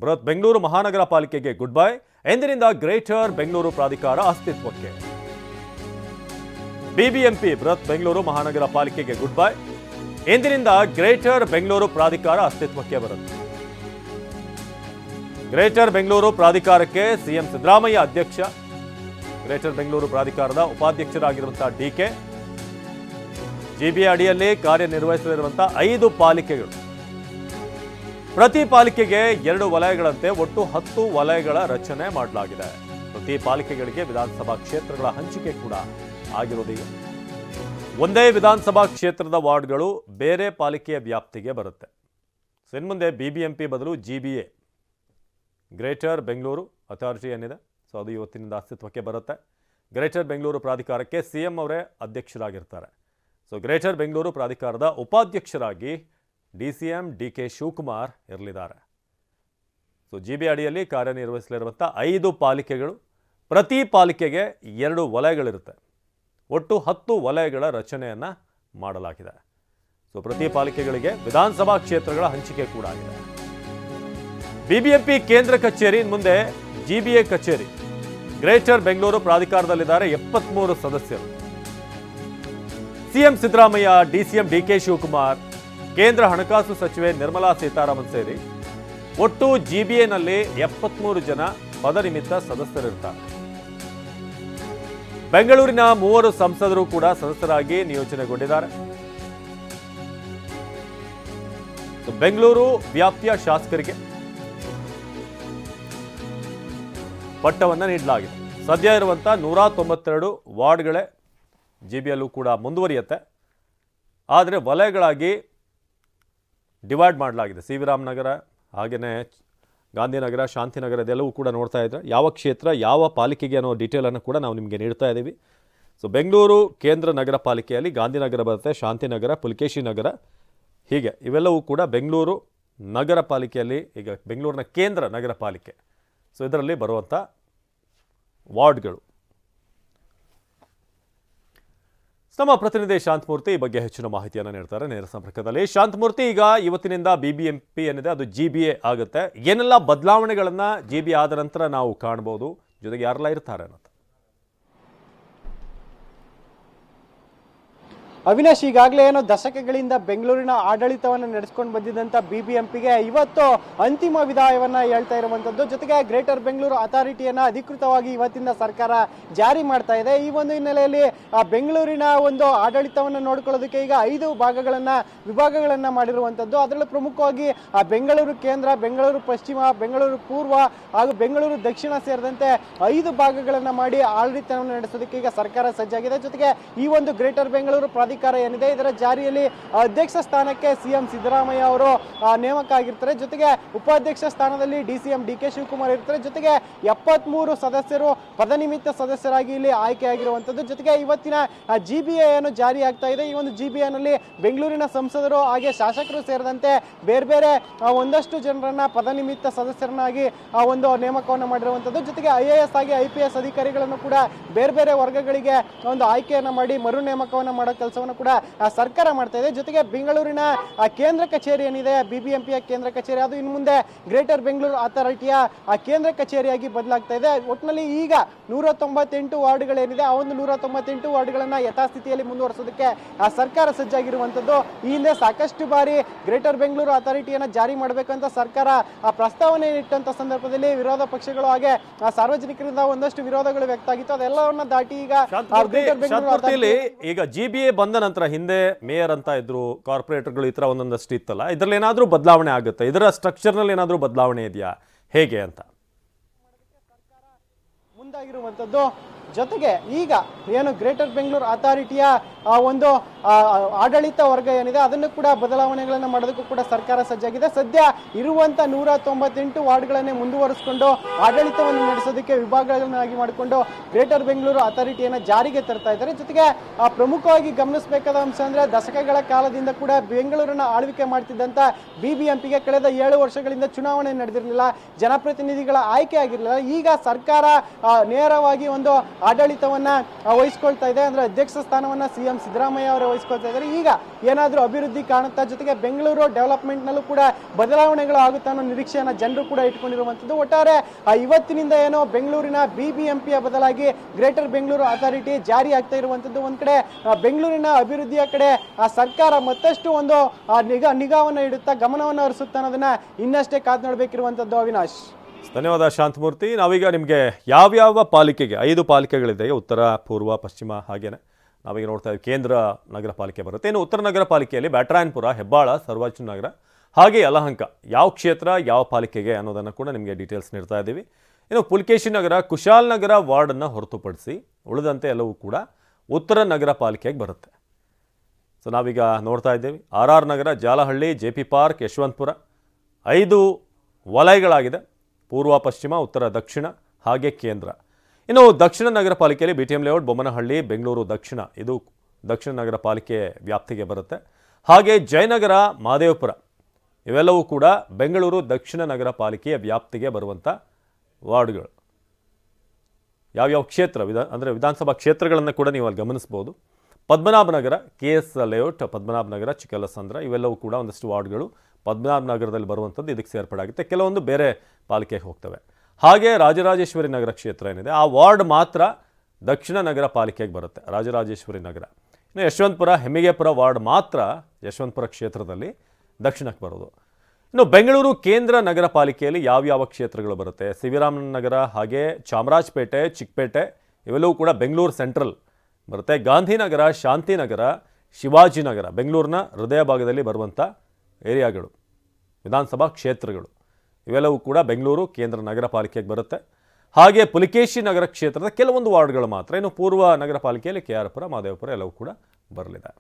ಬೃಹತ್ ಬೆಂಗಳೂರು ಮಹಾನಗರ ಪಾಲಿಕೆಗೆ ಗುಡ್ ಬೈ. ಎಂದಿನಿಂದ ಗ್ರೇಟರ್ ಬೆಂಗಳೂರು ಪ್ರಾಧಿಕಾರ ಅಸ್ತಿತ್ವಕ್ಕೆ. ಬಿಬಿಎಂಪಿ ಬೃಹತ್ ಬೆಂಗಳೂರು ಮಹಾನಗರ ಪಾಲಿಕೆಗೆ ಗುಡ್ ಬೈ. ಎಂದಿನಿಂದ ಗ್ರೇಟರ್ ಬೆಂಗಳೂರು ಪ್ರಾಧಿಕಾರ ಅಸ್ತಿತ್ವಕ್ಕೆ ಬರುತ್ತೆ. ಗ್ರೇಟರ್ ಬೆಂಗಳೂರು ಪ್ರಾಧಿಕಾರಕ್ಕೆ ಸಿಎಂ ಸಿದ್ದರಾಮಯ್ಯ ಅಧ್ಯಕ್ಷ. ಗ್ರೇಟರ್ ಬೆಂಗಳೂರು ಪ್ರಾಧಿಕಾರದ ಉಪಾಧ್ಯಕ್ಷರಾಗಿರುವಂತಹ ಡಿಕೆ, ಜಿಬಿಎ ಅಡಿಯಲ್ಲಿ ಕಾರ್ಯನಿರ್ವಹಿಸಲಿರುವಂತಹ 5 ಪಾಲಿಕೆಗಳು. ಪ್ರತಿ ಪಾಲಿಕೆಗೆ 2 ವಲಯಗಳಂತೆ ಒಟ್ಟು 10 ವಲಯಗಳ ರಚನೆ ಮಾಡಲಾಗಿದೆ. ಪ್ರತಿ ಪಾಲಿಕೆಗಳಿಗೆ ವಿಧಾನಸಭಾ ಕ್ಷೇತ್ರಗಳ ಹಂಚಿಕೆ ಕೂಡ ಆಗಿರುವುದಿಲ್ಲ. ಒಂದೇ ವಿಧಾನಸಭಾ ಕ್ಷೇತ್ರದ ವಾರ್ಡ್ಗಳು ಬೇರೆ ಪಾಲಿಕೆಯ ವ್ಯಾಪ್ತಿಗೆ ಬರುತ್ತೆ. ಇನ್ಮುಂದೆ ಬಿಬಿಎಂಪಿ ಬದಲು ಜಿಬಿಎ ಗ್ರೇಟರ್ ಬೆಂಗಳೂರು ಅಥಾರಿಟಿ ಏನಿದೆ, ಸೊ ಅದು ಇವತ್ತಿನಿಂದ ಅಸ್ತಿತ್ವಕ್ಕೆ ಬರುತ್ತೆ. ಗ್ರೇಟರ್ ಬೆಂಗಳೂರು ಪ್ರಾಧಿಕಾರಕ್ಕೆ ಸಿಎಂ ಅವರೇ ಅಧ್ಯಕ್ಷರಾಗಿರ್ತಾರೆ. ಸೊ ಗ್ರೇಟರ್ ಬೆಂಗಳೂರು ಪ್ರಾಧಿಕಾರದ ಉಪಾಧ್ಯಕ್ಷರಾಗಿ ಡಿಸಿಎಂ ಡಿಕೆ ಶಿವಕುಮಾರ್ ಇರಲಿದ್ದಾರೆ. ಸೊ ಜಿಬಿಎ ಅಡಿಯಲ್ಲಿ ಕಾರ್ಯನಿರ್ವಹಿಸಲಿರುವಂಥ 5 ಪಾಲಿಕೆಗಳು. ಪ್ರತಿ ಪಾಲಿಕೆಗೆ 2 ವಲಯಗಳಿರುತ್ತೆ. ಒಟ್ಟು 10 ವಲಯಗಳ ರಚನೆಯನ್ನು ಮಾಡಲಾಗಿದೆ. ಸೊ ಪ್ರತಿ ಪಾಲಿಕೆಗಳಿಗೆ ವಿಧಾನಸಭಾ ಕ್ಷೇತ್ರಗಳ ಹಂಚಿಕೆ ಕೂಡ ಆಗಿದೆ. ಬಿಬಿಎಂಪಿ ಕೇಂದ್ರ ಕಚೇರಿ ಮುಂದೆ ಜಿಬಿಎ ಕಚೇರಿ. ಗ್ರೇಟರ್ ಬೆಂಗಳೂರು ಪ್ರಾಧಿಕಾರದಲ್ಲಿದ್ದಾರೆ 73 ಸದಸ್ಯರು. CM Siddaramaiah, DCM DK Shivakumar, ಕೇಂದ್ರ ಹಣಕಾಸು ಸಚಿವೆ ನಿರ್ಮಲಾ ಸೀತಾರಾಮನ್ ಸೇರಿ ಒಟ್ಟು ಜಿಬಿಎನಲ್ಲಿ 73 ಜನ ಪದನಿಮಿತ್ತ ಸದಸ್ಯರಿರ್ತಾರೆ. ಬೆಂಗಳೂರಿನ 3 ಸಂಸದರು ಕೂಡ ಸದಸ್ಯರಾಗಿ ನಿಯೋಜನೆಗೊಂಡಿದ್ದಾರೆ. ಬೆಂಗಳೂರು ವ್ಯಾಪ್ತಿಯ ಶಾಸಕರಿಗೆ ಪಟ್ಟವನ್ನು ನೀಡಲಾಗಿದೆ. ಸದ್ಯ ಇರುವಂಥ 192 ವಾರ್ಡ್ಗಳೇ ಜಿಬಿಯಲ್ಲೂ ಕೂಡ ಮುಂದುವರಿಯುತ್ತೆ. ಆದರೆ ವಲಯಗಳಾಗಿ ಡಿವೈಡ್ ಮಾಡಲಾಗಿದೆ. ಸಿ ವಿ ರಾಮನಗರ, ಹಾಗೆಯೇ ಗಾಂಧಿನಗರ, ಶಾಂತಿನಗರ, ಇದೆಲ್ಲವೂ ಕೂಡ ನೋಡ್ತಾ ಇದ್ರೆ ಯಾವ ಕ್ಷೇತ್ರ ಯಾವ ಪಾಲಿಕೆಗೆ ಅನ್ನೋ ಡೀಟೇಲನ್ನು ಕೂಡ ನಾವು ನಿಮಗೆ ನೀಡ್ತಾ ಇದ್ದೀವಿ. ಸೊ ಬೆಂಗಳೂರು ಕೇಂದ್ರ ನಗರ ಪಾಲಿಕೆಯಲ್ಲಿ ಗಾಂಧಿನಗರ ಬರುತ್ತೆ, ಶಾಂತಿನಗರ, ಪುಲಕೇಶಿ ನಗರ, ಹೀಗೆ ಇವೆಲ್ಲವೂ ಕೂಡ ಬೆಂಗಳೂರು ನಗರ ಪಾಲಿಕೆಯಲ್ಲಿ, ಈಗ ಬೆಂಗಳೂರಿನ ಕೇಂದ್ರ ನಗರ ಪಾಲಿಕೆ. ಸೊ ಇದರಲ್ಲಿ ಬರುವಂಥ ವಾರ್ಡ್ಗಳು. ನಮ್ಮ ಪ್ರತಿನಿಧಿ ಶಾಂತಮೂರ್ತಿ ಈ ಬಗ್ಗೆ ಹೆಚ್ಚಿನ ಮಾಹಿತಿಯನ್ನು ನೀಡ್ತಾರೆ ನೇರ ಸಂಪರ್ಕದಲ್ಲಿ. ಶಾಂತಮೂರ್ತಿ, ಈಗ ಇವತ್ತಿನಿಂದ ಬಿಬಿಎಂಪಿ ಏನಿದೆ ಅದು ಜಿಬಿಎ ಆಗುತ್ತೆ. ಏನೆಲ್ಲ ಬದಲಾವಣೆಗಳನ್ನು ಜಿಬಿಎ ಆದ ನಂತರ ನಾವು ಕಾಣಬಹುದು, ಜೊತೆಗೆ ಯಾರೆಲ್ಲ ಇರ್ತಾರೆ ಅನ್ನೋದು? ಅವಿನಾಶ್, ಈಗಾಗಲೇ ಏನೋ ದಶಕಗಳಿಂದ ಬೆಂಗಳೂರಿನ ಆಡಳಿತವನ್ನು ನಡೆಸ್ಕೊಂಡು ಬಂದಿದ್ದಂಥ ಬಿಬಿಎಂಪಿಗೆ ಇವತ್ತು ಅಂತಿಮ ವಿದಾಯವನ್ನ ಹೇಳ್ತಾ ಇರುವಂಥದ್ದು. ಜೊತೆಗೆ ಗ್ರೇಟರ್ ಬೆಂಗಳೂರು ಅಥಾರಿಟಿಯನ್ನ ಅಧಿಕೃತವಾಗಿ ಇವತ್ತಿಂದ ಸರ್ಕಾರ ಜಾರಿ ಮಾಡ್ತಾ ಇದೆ. ಈ ಒಂದು ಹಿನ್ನೆಲೆಯಲ್ಲಿ ಬೆಂಗಳೂರಿನ ಒಂದು ಆಡಳಿತವನ್ನು ನೋಡ್ಕೊಳ್ಳೋದಕ್ಕೆ ಈಗ 5 ವಿಭಾಗಗಳನ್ನ ಮಾಡಿರುವಂಥದ್ದು. ಅದರಲ್ಲೂ ಪ್ರಮುಖವಾಗಿ ಬೆಂಗಳೂರು ಕೇಂದ್ರ, ಬೆಂಗಳೂರು ಪಶ್ಚಿಮ, ಬೆಂಗಳೂರು ಪೂರ್ವ ಹಾಗೂ ಬೆಂಗಳೂರು ದಕ್ಷಿಣ ಸೇರಿದಂತೆ 5 ಭಾಗಗಳನ್ನ ಮಾಡಿ ಆಡಳಿತವನ್ನು ನಡೆಸೋದಕ್ಕೆ ಈಗ ಸರ್ಕಾರ ಸಜ್ಜಾಗಿದೆ. ಜೊತೆಗೆ ಈ ಒಂದು ಗ್ರೇಟರ್ ಬೆಂಗಳೂರು ಪ್ರಾಧಿಕಾರ ಏನಿದೆ ಇದರ ಜಾರಿಯಲ್ಲಿ ಅಧ್ಯಕ್ಷ ಸ್ಥಾನಕ್ಕೆ ಸಿಎಂ ಸಿದ್ದರಾಮಯ್ಯ ಅವರು ನೇಮಕ ಆಗಿರ್ತಾರೆ. ಜೊತೆಗೆ ಉಪಾಧ್ಯಕ್ಷ ಸ್ಥಾನದಲ್ಲಿ ಡಿಸಿಎಂ ಡಿಕೆ ಶಿವಕುಮಾರ್ ಇರ್ತಾರೆ. ಜೊತೆಗೆ 73 ಸದಸ್ಯರು ಪದನಿಮಿತ್ತ ಸದಸ್ಯರಾಗಿ ಇಲ್ಲಿ ಆಯ್ಕೆಯಾಗಿರುವಂತದ್ದು. ಜೊತೆಗೆ ಇವತ್ತಿನ ಜಿಬಿಎ ಏನು ಜಾರಿ ಆಗ್ತಾ ಇದೆ, ಈ ಒಂದು ಜಿಬಿಎ ನಲ್ಲಿ ಬೆಂಗಳೂರಿನ ಸಂಸದರು ಹಾಗೆ ಶಾಸಕರು ಸೇರಿದಂತೆ ಬೇರೆ ಬೇರೆ ಒಂದಷ್ಟು ಜನರನ್ನ ಪದನಿಮಿತ್ತ ಸದಸ್ಯರನ್ನಾಗಿ ಒಂದು ನೇಮಕವನ್ನು ಮಾಡಿರುವಂತದ್ದು. ಜೊತೆಗೆ IAS ಹಾಗೆ IPS ಅಧಿಕಾರಿಗಳನ್ನು ಕೂಡ ಬೇರೆ ಬೇರೆ ವರ್ಗಗಳಿಗೆ ಒಂದು ಆಯ್ಕೆಯನ್ನ ಮಾಡಿ ಮರು ನೇಮಕವನ್ನು ಮಾಡೋ ಕೆಲಸವನ್ನು ಕೂಡ ಸರ್ಕಾರ ಮಾಡ್ತಾ ಇದೆ. ಜೊತೆಗೆ ಬೆಂಗಳೂರಿನ ಕೇಂದ್ರ ಕಚೇರಿ ಏನಿದೆ ಬಿಬಿಎಂಪಿಯ ಕೇಂದ್ರ ಕಚೇರಿ, ಅದು ಇನ್ನು ಮುಂದೆ ಗ್ರೇಟರ್ ಬೆಂಗಳೂರು ಅಥಾರಿಟಿಯ ಕೇಂದ್ರ ಕಚೇರಿಯಾಗಿ ಬದಲಾಗ್ತಾ ಇದೆ. ಒಟ್ಟಿನಲ್ಲಿ ಈಗ 198 ವಾರ್ಡ್ಗಳೇನಿದೆ ಆ ಒಂದು 198 ವಾರ್ಡ್ಗಳನ್ನ ಯಥಾಸ್ಥಿತಿಯಲ್ಲಿ ಮುಂದುವರಿಸೋದಕ್ಕೆ ಸರ್ಕಾರ ಸಜ್ಜಾಗಿರುವಂತದ್ದು. ಈ ಹಿಂದೆ ಸಾಕಷ್ಟು ಬಾರಿ ಗ್ರೇಟರ್ ಬೆಂಗಳೂರು ಅಥಾರಿಟಿಯನ್ನ ಜಾರಿ ಮಾಡಬೇಕಂತ ಸರ್ಕಾರ ಪ್ರಸ್ತಾವನೆ ಇಟ್ಟಂತ ಸಂದರ್ಭದಲ್ಲಿ ವಿರೋಧ ಪಕ್ಷಗಳು ಹಾಗೆ ಸಾರ್ವಜನಿಕರಿಂದ ಒಂದಷ್ಟು ವಿರೋಧಗಳು ವ್ಯಕ್ತ ಆಗಿತ್ತು. ಅದೆಲ್ಲವನ್ನ ದಾಟಿ ಈಗ ಜಿಬಿಎ ಬಂದ ನಂತರ ಹಿಂದೆ ಮೇಯರ್ ಅಂತ ಇದ್ರು, ಕಾರ್ಪೊರೇಟರ್ಗಳು ಈ ತರ ಒಂದೊಂದಷ್ಟು ಇತ್ತಲ್ಲ, ಇದರಲ್ಲಿ ಏನಾದ್ರೂ ಬದಲಾವಣೆ ಆಗುತ್ತೆ? ಇದರ ಸ್ಟ್ರಕ್ಚರ್ ನಲ್ಲಿ ಏನಾದ್ರೂ ಬದಲಾವಣೆ ಇದೆಯಾ, ಹೇಗೆ ಅಂತ ಮುಂದಾಗಿರುವಂತದ್ದು. ಜೊತೆಗೆ ಈಗ ಏನು ಗ್ರೇಟರ್ ಬೆಂಗಳೂರು ಅಥಾರಿಟಿಯ ಒಂದು ಆಡಳಿತ ವರ್ಗ ಏನಿದೆ ಅದನ್ನು ಕೂಡ ಬದಲಾವಣೆಗಳನ್ನು ಮಾಡೋದಕ್ಕೂ ಕೂಡ ಸರ್ಕಾರ ಸಜ್ಜಾಗಿದೆ. ಸದ್ಯ ಇರುವಂತ 198 ವಾರ್ಡ್ಗಳನ್ನೇ ಮುಂದುವರಿಸಿಕೊಂಡು ಆಡಳಿತವನ್ನು ನಡೆಸೋದಕ್ಕೆ ವಿಭಾಗಗಳನ್ನಾಗಿ ಮಾಡಿಕೊಂಡು ಗ್ರೇಟರ್ ಬೆಂಗಳೂರು ಅಥಾರಿಟಿಯನ್ನು ಜಾರಿಗೆ ತರ್ತಾ ಇದ್ದಾರೆ. ಜೊತೆಗೆ ಪ್ರಮುಖವಾಗಿ ಗಮನಿಸಬೇಕಾದ ಅಂಶ ಅಂದ್ರೆ ದಶಕಗಳ ಕಾಲದಿಂದ ಕೂಡ ಬೆಂಗಳೂರನ್ನ ಆಳ್ವಿಕೆ ಮಾಡ್ತಿದ್ದಂತ ಬಿಬಿಎಂಪಿಗೆ ಕಳೆದ 7 ವರ್ಷಗಳಿಂದ ಚುನಾವಣೆ ನಡೆದಿರಲಿಲ್ಲ, ಜನಪ್ರತಿನಿಧಿಗಳ ಆಯ್ಕೆ ಆಗಿರಲಿಲ್ಲ. ಈಗ ಸರ್ಕಾರ ನೇರವಾಗಿ ಒಂದು ಆಡಳಿತವನ್ನ ವಹಿಸ್ಕೊಳ್ತಾ ಇದೆ. ಅಂದ್ರೆ ಅಧ್ಯಕ್ಷ ಸ್ಥಾನವನ್ನ ಸಿಎಂ ಸಿದ್ದರಾಮಯ್ಯ ಅವರೇ ವಹಿಸ್ಕೊಳ್ತಾ ಇದ್ದಾರೆ. ಈಗ ಏನಾದ್ರೂ ಅಭಿವೃದ್ಧಿ ಕಾಣುತ್ತಾ, ಜೊತೆಗೆ ಬೆಂಗಳೂರು ಡೆವಲಪ್ಮೆಂಟ್ ನಲ್ಲೂ ಕೂಡ ಬದಲಾವಣೆಗಳು ಆಗುತ್ತಾ ಅನ್ನೋ ನಿರೀಕ್ಷೆಯನ್ನ ಜನರು ಕೂಡ ಇಟ್ಕೊಂಡಿರುವಂತದ್ದು. ಒಟ್ಟಾರೆ ಇವತ್ತಿನಿಂದ ಏನೋ ಬೆಂಗಳೂರಿನ ಬಿಬಿಎಂಪಿಯ ಬದಲಾಗಿ ಗ್ರೇಟರ್ ಬೆಂಗಳೂರು ಅಥಾರಿಟಿ ಜಾರಿ ಆಗ್ತಾ ಇರುವಂತದ್ದು. ಒಂದ್ ಕಡೆ ಬೆಂಗಳೂರಿನ ಅಭಿವೃದ್ಧಿಯ ಕಡೆ ಸರ್ಕಾರ ಮತ್ತಷ್ಟು ಒಂದು ನಿಗಾವನ್ನ ಇಡುತ್ತಾ, ಗಮನವನ್ನು ಹರಿಸುತ್ತಾ ಅನ್ನೋದನ್ನ ಇನ್ನಷ್ಟೇ ಕಾದು ನೋಡ್ಬೇಕಿರುವಂತದ್ದು. ಅವಿನಾಶ್, ಧನ್ಯವಾದ ಶಾಂತಮೂರ್ತಿ. ನಾವೀಗ ನಿಮಗೆ ಯಾವ್ಯಾವ ಪಾಲಿಕೆಗೆ 5 ಪಾಲಿಕೆಗಳಿದೆ, ಉತ್ತರ, ಪೂರ್ವ, ಪಶ್ಚಿಮ, ಹಾಗೇನೆ ನಾವೀಗ ನೋಡ್ತಾ ಇದ್ದೀವಿ ಕೇಂದ್ರ ನಗರ ಪಾಲಿಕೆ ಬರುತ್ತೆ. ಇನ್ನು ಉತ್ತರ ನಗರ ಪಾಲಿಕೆಯಲ್ಲಿ ಬ್ಯಾಟರಾಯನಪುರ, ಹೆಬ್ಬಾಳ, ಸರ್ವಜನನಗರ ಹಾಗೆ ಯಲಹಂಕ ಯಾವ ಕ್ಷೇತ್ರ ಯಾವ ಪಾಲಿಕೆಗೆ ಅನ್ನೋದನ್ನು ಕೂಡ ನಿಮಗೆ ಡೀಟೇಲ್ಸ್ ನೀಡ್ತಾ ಇದ್ದೀವಿ. ಇನ್ನು ಪುಲಕೇಶಿ ನಗರ, ಕುಶಾಲನಗರ ವಾರ್ಡನ್ನು ಹೊರತುಪಡಿಸಿ ಉಳಿದಂತೆ ಎಲ್ಲವೂ ಕೂಡ ಉತ್ತರ ನಗರ ಪಾಲಿಕೆಗೆ ಬರುತ್ತೆ. ಸೊ ನಾವೀಗ ನೋಡ್ತಾ ಇದ್ದೇವೆ RR ನಗರ, ಜಾಲಹಳ್ಳಿ, JP ಪಾರ್ಕ್, ಯಶವಂತಪುರ 5 ವಲಯಗಳಾಗಿದೆ. ಪೂರ್ವ, ಪಶ್ಚಿಮ, ಉತ್ತರ, ದಕ್ಷಿಣ ಹಾಗೆ ಕೇಂದ್ರ. ಇನ್ನು ದಕ್ಷಿಣ ನಗರ ಪಾಲಿಕೆಯಲ್ಲಿ BTM ಲೇಔಟ್, ಬೊಮ್ಮನಹಳ್ಳಿ, ಬೆಂಗಳೂರು ದಕ್ಷಿಣ ಇದು ದಕ್ಷಿಣ ನಗರ ಪಾಲಿಕೆ ವ್ಯಾಪ್ತಿಗೆ ಬರುತ್ತೆ. ಹಾಗೆ ಜಯನಗರ, ಮಹದೇವಪುರ ಇವೆಲ್ಲವೂ ಕೂಡ ಬೆಂಗಳೂರು ದಕ್ಷಿಣ ನಗರ ಪಾಲಿಕೆಯ ವ್ಯಾಪ್ತಿಗೆ ಬರುವಂಥ ವಾರ್ಡ್ಗಳು. ಯಾವ್ಯಾವ ಕ್ಷೇತ್ರ ಅಂದರೆ ವಿಧಾನಸಭಾ ಕ್ಷೇತ್ರಗಳನ್ನು ಕೂಡ ನೀವು ಅಲ್ಲಿ ಗಮನಿಸ್ಬೋದು. ಪದ್ಮನಾಭನಗರ, KS ಲೇಔಟ್, ಪದ್ಮನಾಭನಗರ, ಚಿಕ್ಕಲಸಂದ್ರ ಇವೆಲ್ಲವೂ ಕೂಡ ಒಂದಷ್ಟು ವಾರ್ಡ್ಗಳು ಪದ್ಮನಾಭನಗರದಲ್ಲಿ ಬರುವಂಥದ್ದು ಇದಕ್ಕೆ ಸೇರ್ಪಡಾಗುತ್ತೆ. ಕೆಲವೊಂದು ಬೇರೆ ಪಾಲಿಕೆಗೆ ಹೋಗ್ತವೆ. ಹಾಗೆ ರಾಜರಾಜೇಶ್ವರಿ ನಗರ ಕ್ಷೇತ್ರ ಏನಿದೆ ಆ ವಾರ್ಡ್ ಮಾತ್ರ ದಕ್ಷಿಣ ನಗರ ಪಾಲಿಕೆಗೆ ಬರುತ್ತೆ, ರಾಜರಾಜೇಶ್ವರಿ ನಗರ. ಇನ್ನು ಯಶವಂತಪುರ, ಹೆಮ್ಮಿಗೆಪುರ ವಾರ್ಡ್ ಮಾತ್ರ ಯಶವಂತಪುರ ಕ್ಷೇತ್ರದಲ್ಲಿ ದಕ್ಷಿಣಕ್ಕೆ ಬರೋದು. ಇನ್ನು ಬೆಂಗಳೂರು ಕೇಂದ್ರ ನಗರ ಪಾಲಿಕೆಯಲ್ಲಿ ಯಾವ್ಯಾವ ಕ್ಷೇತ್ರಗಳು ಬರುತ್ತೆ, ಸಿವಿರಾಮನಗರ, ಹಾಗೆ ಚಾಮರಾಜಪೇಟೆ, ಚಿಕ್ಕಪೇಟೆ ಇವೆಲ್ಲವೂ ಕೂಡ ಬೆಂಗಳೂರು ಸೆಂಟ್ರಲ್ ಬರುತ್ತೆ. ಗಾಂಧಿನಗರ, ಶಾಂತಿನಗರ, ಶಿವಾಜಿನಗರ ಬೆಂಗಳೂರಿನ ಹೃದಯ ಭಾಗದಲ್ಲಿ ಬರುವಂಥ ಏರಿಯಾಗಳು, ವಿಧಾನಸಭಾ ಕ್ಷೇತ್ರಗಳು ಇವೆಲ್ಲವೂ ಕೂಡ ಬೆಂಗಳೂರು ಕೇಂದ್ರ ನಗರ ಪಾಲಿಕೆಗೆ ಬರುತ್ತೆ. ಹಾಗೆ ಪುಲಕೇಶಿ ನಗರ ಕ್ಷೇತ್ರದ ಕೆಲವೊಂದು ವಾರ್ಡ್ಗಳು ಮಾತ್ರ. ಇನ್ನು ಪೂರ್ವ ನಗರ ಪಾಲಿಕೆಯಲ್ಲಿ KR ಪುರ, ಮಹದೇವಪುರ ಎಲ್ಲವೂ ಕೂಡ ಬರಲಿದೆ.